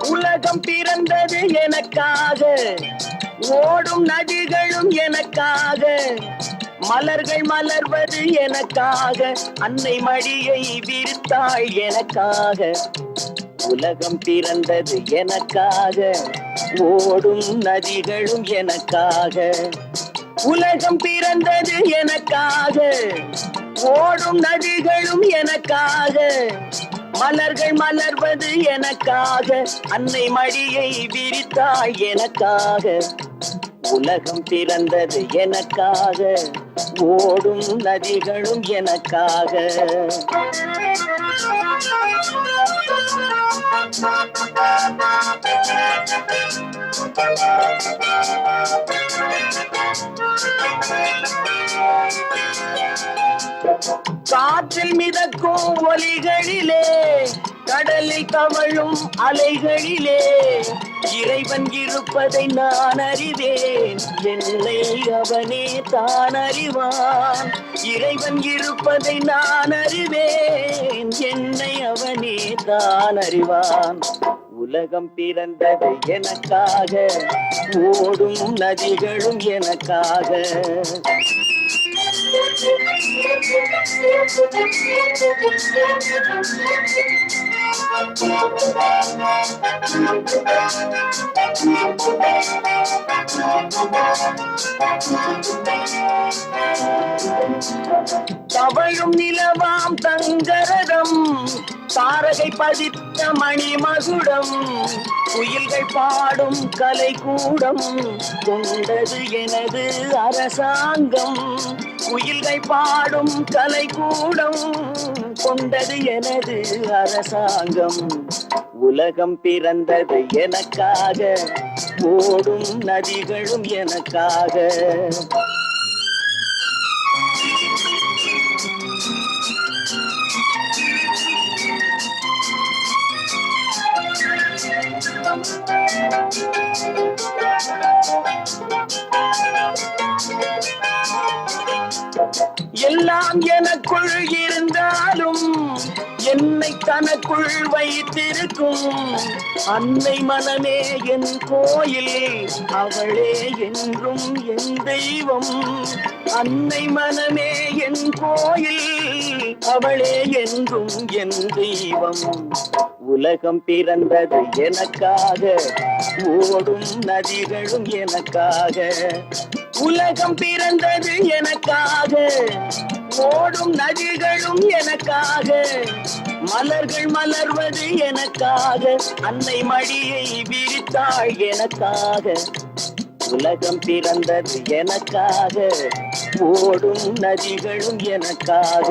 உலகம் பிறந்தது எனக்காக, ஓடும் நதிகளும் எனக்காக, மலர்கள் மலர்வது எனக்காக, அன்னை மடியை விரித்தாள் எனக்காக. உலகம் பிறந்தது எனக்காக, ஓடும் நதிகளும் எனக்காக. உலகம் பிறந்தது எனக்காக, ஓடும் நதிகளும் எனக்காக, மலர்கள் மலர்வது எனக்காக, அன்னை மடியை விரித்தாள் எனக்காக. உலகம் பிறந்தது எனக்காக, ஓடும் நதிகளும் எனக்காக. காற்றில் மிதக்கும் ஒலிகளிலே, கடலில் தவழும் அலைகளிலே, இறைவன் இருப்பதை நான் அறிவேன், என்னை அவனே தான் அறிவான். இறைவன் இருப்பதை நான் அறிவேன், என்னை அவனே தான் அறிவான். உலகம் பிறந்தது எனக்காக, ஓடும் நதிகளும் எனக்காக. தவழும் நிலவாம் தங்கரதம், தாரகை பதித்த மணிமகுடம், குயில்கள் பாடும் கலை கூடம், கொண்டது எனது அரசாங்கம். குயில்கள் பாடும் கலை கூடம், கொண்டது எனது அரசாங்கம். உலகம் பிறந்தது எனக்காக, ஓடும் நதிகளும் எனக்காக. எல்லாம் எனக்குள் இருந்தாலும் என்னை தனக்குள் வைத்திருக்கும் அன்னை மனமே என் கோயில், அவளே என்றும் என் தெய்வம். அன்னை மனமே என் கோயில், அவளே என்றும் என் தெய்வம். உலகம் பிறந்தது எனக்காக, ஓடும் நதிகளும் எனக்காக. உலகம் பிறந்தது எனக்காக, ஓடும் நதிகளும் எனக்காக, மலர்கள் மலர்வது எனக்காக, அன்னை மடியை விரித்தாள் எனக்காக. உலகம் பிறந்தது எனக்காக, ஓடும் நதிகளும் எனக்காக.